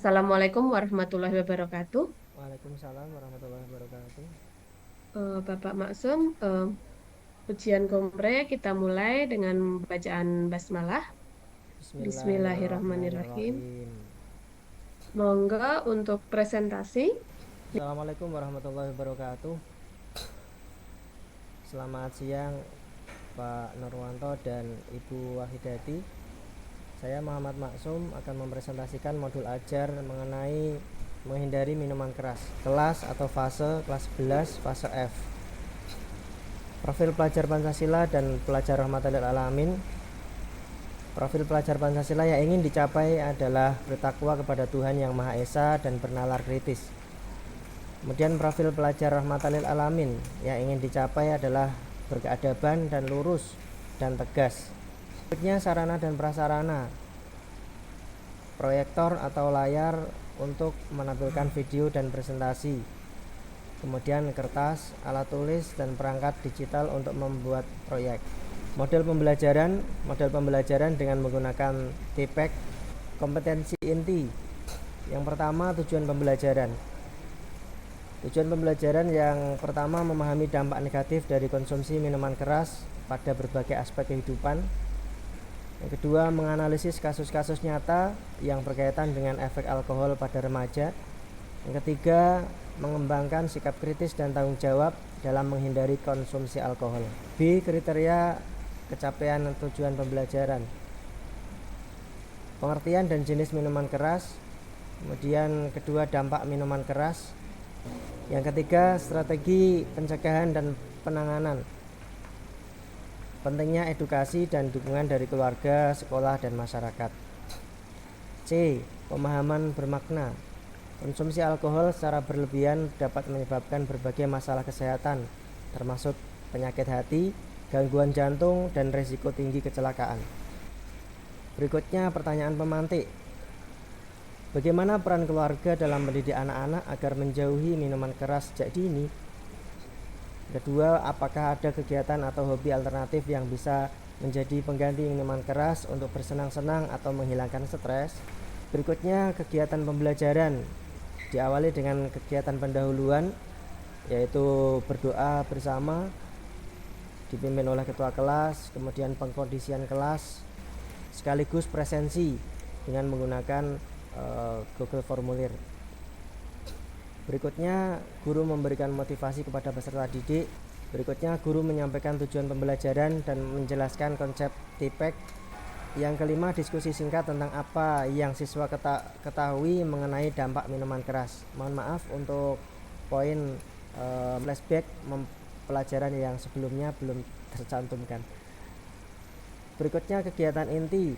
Assalamualaikum warahmatullahi wabarakatuh. Waalaikumsalam warahmatullahi wabarakatuh. Bapak Maksum, ujian kompreh kita mulai dengan bacaan basmalah. Bismillahirrahmanirrahim. Bismillahirrahmanirrahim. Monggo untuk presentasi. Assalamualaikum warahmatullahi wabarakatuh. Selamat siang Pak Nurwanto dan Ibu Wahidati. Saya Muhammad Maksum akan mempresentasikan modul ajar mengenai menghindari minuman keras. Kelas atau fase kelas 11 fase F. Profil pelajar Pancasila dan pelajar Rahmatan lil Alamin. Profil pelajar Pancasila yang ingin dicapai adalah bertakwa kepada Tuhan Yang Maha Esa dan bernalar kritis. Kemudian profil pelajar Rahmatan lil Alamin yang ingin dicapai adalah berkeadaban dan lurus dan tegas. Berikutnya sarana dan prasarana. Proyektor atau layar untuk menampilkan video dan presentasi. Kemudian kertas, alat tulis, dan perangkat digital untuk membuat proyek. Model pembelajaran dengan menggunakan TPEC. Kompetensi inti. Yang pertama, tujuan pembelajaran. Tujuan pembelajaran yang pertama memahami dampak negatif dari konsumsi minuman keras pada berbagai aspek kehidupan. Yang kedua, menganalisis kasus-kasus nyata yang berkaitan dengan efek alkohol pada remaja. Yang ketiga, mengembangkan sikap kritis dan tanggung jawab dalam menghindari konsumsi alkohol. B. Kriteria capaian tujuan pembelajaran. Pengertian dan jenis minuman keras. Kemudian kedua, dampak minuman keras. Yang ketiga, strategi pencegahan dan penanganan. Pentingnya edukasi dan dukungan dari keluarga, sekolah, dan masyarakat. C. Pemahaman bermakna. Konsumsi alkohol secara berlebihan dapat menyebabkan berbagai masalah kesehatan, termasuk penyakit hati, gangguan jantung, dan risiko tinggi kecelakaan. Berikutnya pertanyaan pemantik. Bagaimana peran keluarga dalam mendidik anak-anak agar menjauhi minuman keras sejak dini? Kedua, apakah ada kegiatan atau hobi alternatif yang bisa menjadi pengganti minuman keras untuk bersenang-senang atau menghilangkan stres? Berikutnya kegiatan pembelajaran. Diawali dengan kegiatan pendahuluan, yaitu berdoa bersama dipimpin oleh ketua kelas, kemudian pengkondisian kelas, sekaligus presensi dengan menggunakan Google Formulir. Berikutnya, guru memberikan motivasi kepada peserta didik. Berikutnya, guru menyampaikan tujuan pembelajaran dan menjelaskan konsep TPEC. Yang kelima, diskusi singkat tentang apa yang siswa ketahui mengenai dampak minuman keras. Mohon maaf untuk poin flashback pelajaran yang sebelumnya belum tercantumkan. Berikutnya kegiatan inti,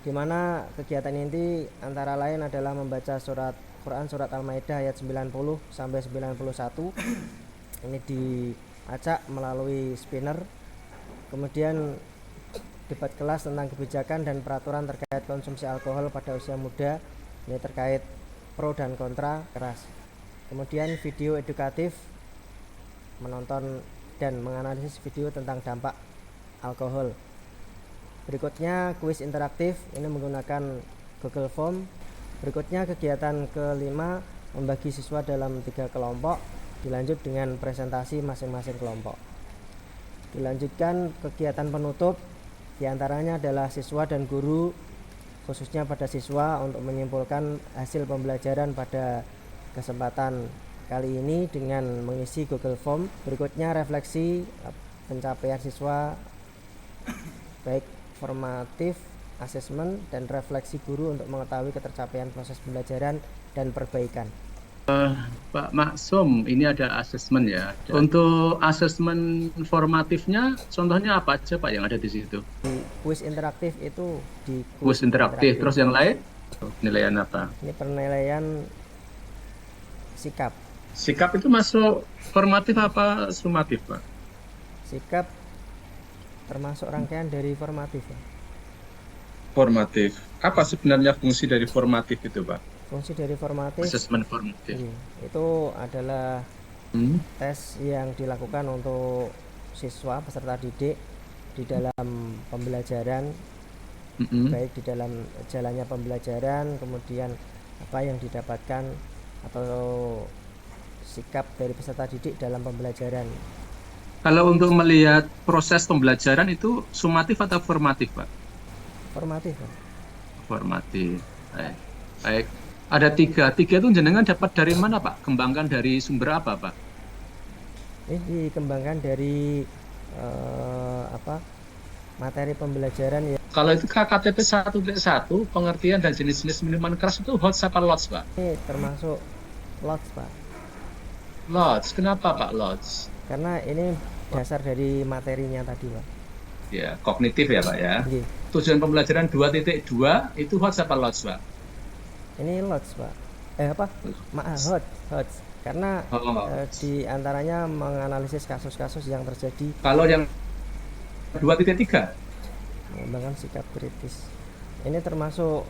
di mana kegiatan inti antara lain adalah membaca surat Quran surat Al-Maidah ayat 90 sampai 91. Ini diacak melalui spinner. Kemudian debat kelas tentang kebijakan dan peraturan terkait konsumsi alkohol pada usia muda. Ini terkait pro dan kontra keras. Kemudian video edukatif, menonton dan menganalisis video tentang dampak alkohol. Berikutnya kuis interaktif, ini menggunakan Google Form. Berikutnya kegiatan kelima, membagi siswa dalam 3 kelompok, dilanjut dengan presentasi masing-masing kelompok. Dilanjutkan kegiatan penutup, diantaranya adalah siswa dan guru, khususnya pada siswa untuk menyimpulkan hasil pembelajaran pada kesempatan kali ini dengan mengisi Google Form. Berikutnya refleksi pencapaian siswa, baik formatif, asesmen, dan refleksi guru untuk mengetahui ketercapaian proses pembelajaran dan perbaikan. Pak Maksum, ini ada asesmen ya. Untuk asesmen formatifnya, contohnya apa aja Pak yang ada di situ? Di kuis interaktif itu di Kuis interaktif. Terus yang lain? Penilaian apa? Ini penilaian sikap. Sikap itu masuk formatif apa sumatif Pak? Sikap termasuk rangkaian dari formatif ya. Formatif. Apa sebenarnya fungsi dari formatif itu Pak? Fungsi dari formatif Asesmen formatif. itu adalah tes yang dilakukan untuk siswa peserta didik di dalam pembelajaran Mm-mm. baik di dalam jalannya pembelajaran, kemudian apa yang didapatkan atau sikap dari peserta didik dalam pembelajaran. Kalau untuk melihat proses pembelajaran itu sumatif atau formatif, Pak? Formatif, Pak. Formatif. Baik. Baik. Ada tiga. Tiga itu jenengan dapat dari mana, Pak? Kembangkan dari sumber apa, Pak? Ini dikembangkan dari apa materi pembelajaran ya. Kalau itu KKTP 1.1, pengertian dan jenis-jenis minuman keras itu hot apa lots, Pak? Ini termasuk lots, Pak, Lots. Kenapa, Pak, lots? karena ini dasar dari materinya tadi, Pak. Ya, kognitif ya, Pak ya. Nggih. Tujuan pembelajaran 2.2 itu hot apa lots, Pak? Ini lots, Pak. Apa? Hot. Karena Oh, di antaranya menganalisis kasus-kasus yang terjadi, kalau yang 2.3, mengembangkan sikap kritis. Ini termasuk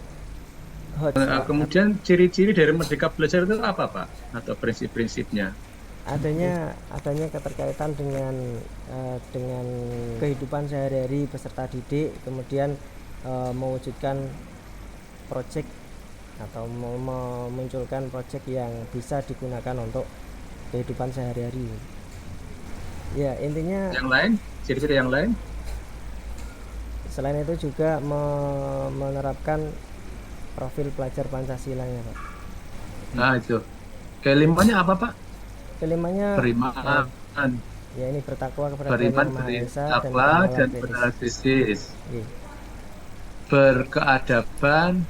hot, Pak. kemudian ciri-ciri dari Merdeka Belajar itu apa, Pak? Atau prinsip-prinsipnya? Adanya keterkaitan dengan kehidupan sehari-hari peserta didik, kemudian mewujudkan proyek atau memunculkan proyek yang bisa digunakan untuk kehidupan sehari-hari. Ya, intinya Yang lain? Ciri-ciri yang lain? selain itu juga menerapkan profil pelajar Pancasilanya, Pak. Nah, itu. Kelimanya apa, Pak? Kelimanya Beriman, ya ini bertakwa kepada Tuhan beriman, Yang Maha Esa dan bertakwa, bernalar dan kritis. bernarsisis. Iya. Berkeadaban,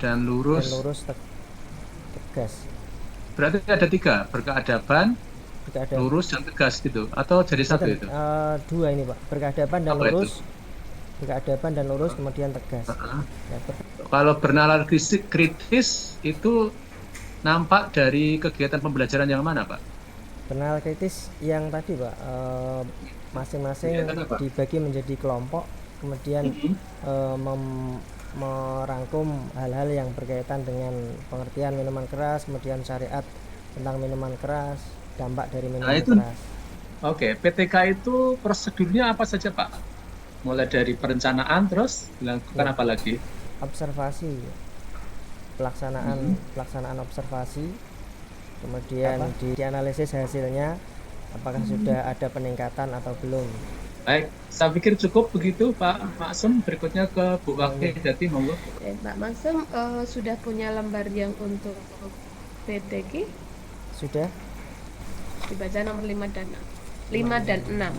dan Dan lurus. lurus tegas. Berarti ada tiga, berkeadaban, Berkeadaban. lurus, dan tegas gitu. Atau jadi satu itu? Dua ini, Pak. Berkeadaban dan Apa itu? lurus. Berkeadaban dan lurus kemudian tegas. Heeh. Ya, Kalau bernalar kritis itu nampak dari kegiatan pembelajaran yang mana, Pak? bernalar kritis yang tadi, Pak, masing-masing Kegiatan apa? dibagi menjadi kelompok, kemudian Mhm. merangkum hal-hal yang berkaitan dengan pengertian minuman keras, kemudian syariat tentang minuman keras, dampak dari Nah, minuman itu keras. oke. PTK itu prosedurnya apa saja, Pak? Mulai dari perencanaan, terus dilakukan Ya, apa lagi? observasi, pelaksanaan observasi, kemudian Apa? dianalisis hasilnya apakah sudah ada peningkatan atau belum. Baik, saya pikir cukup begitu, Pak Maksum. Berikutnya ke Bu Wakil Jati, monggo. Oke, Pak Maksum sudah punya lembar yang untuk PTG, Sudah. dibaca nomor 5 dan 6. 5 dan 6.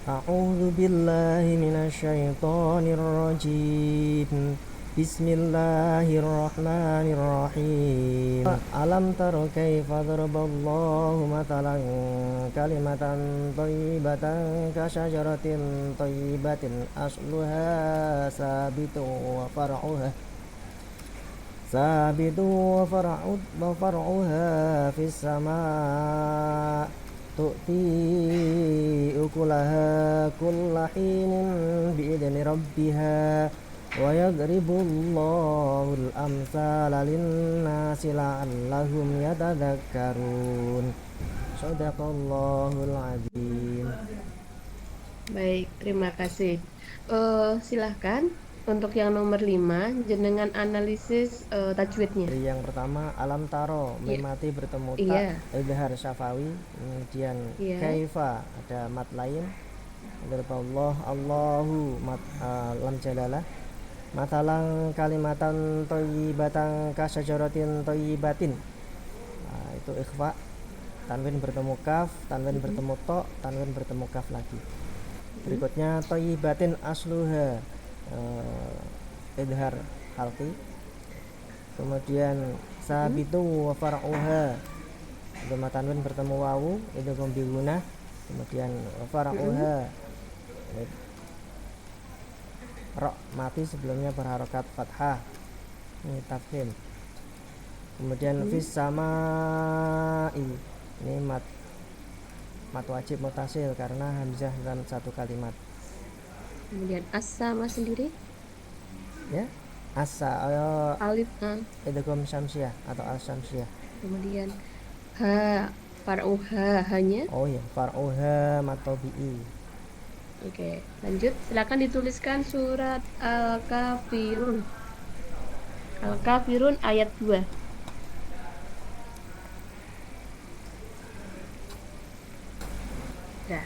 A'udzu billahi minasyaitonir rajim. Bismillahirrahmanirrahim. Alam tara kaifa daraballahu matalan kalimatan thayyibatan ka syajaratin thayyibatin asluha sabitun wa far'uha fis sama' tu'ti ukulaha kulla hinin bi'idni rabbiha wa yadribullahul amsala linnasi la'allahum yatadhakkarun. Shadaqallahul azim. Baik, terima kasih. Silahkan untuk yang nomor 5, jenengan analisis tajwidnya. Dari yang pertama, alam taro, Iya. memati bertemu tak, Iya. idhar syafawi. Kemudian Iya. kaifa, ada mat lain. Allah, Allahu, lam jalalah. Matalang kalimatan thayyibatan kasyajaratin thayyibatin. Nah, itu ikhfa. Tanwin bertemu kaf, tanwin bertemu to, tanwin bertemu kaf lagi. Berikutnya thayyibatin asluha, idhar halqi. Kemudian sabitu wa far'uha, dhamma tanwin bertemu wawu, itu guna. Kemudian wa far'uha, ro mati sebelumnya berharokat fathah, ini tafhim. Kemudian fis sama'i, ini mat wajib mutasil karena hamzah dalam satu kalimat. Kemudian as-sama sendiri, Ya, asa alif, idgham syamsiah atau al syamsiah. kemudian ha, far'uha hanya. Oh ya, far'uha matobi'i. Oke, lanjut. Silakan dituliskan surat Al-Kafirun. Al-Kafirun ayat 2. Dah.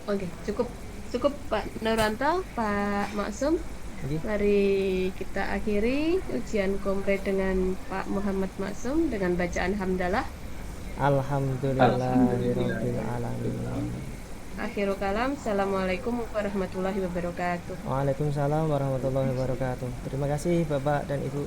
Oke, cukup. Cukup Pak Nurwanto, Pak Maksum. Oke. Mari kita akhiri ujian kompre dengan Pak Muhammad Maksum dengan bacaan hamdalah. Alhamdulillahirabbil alamin. Akhirul kalam. Assalamualaikum warahmatullahi wabarakatuh. Waalaikumsalam warahmatullahi wabarakatuh. Terima kasih Bapak dan Ibu.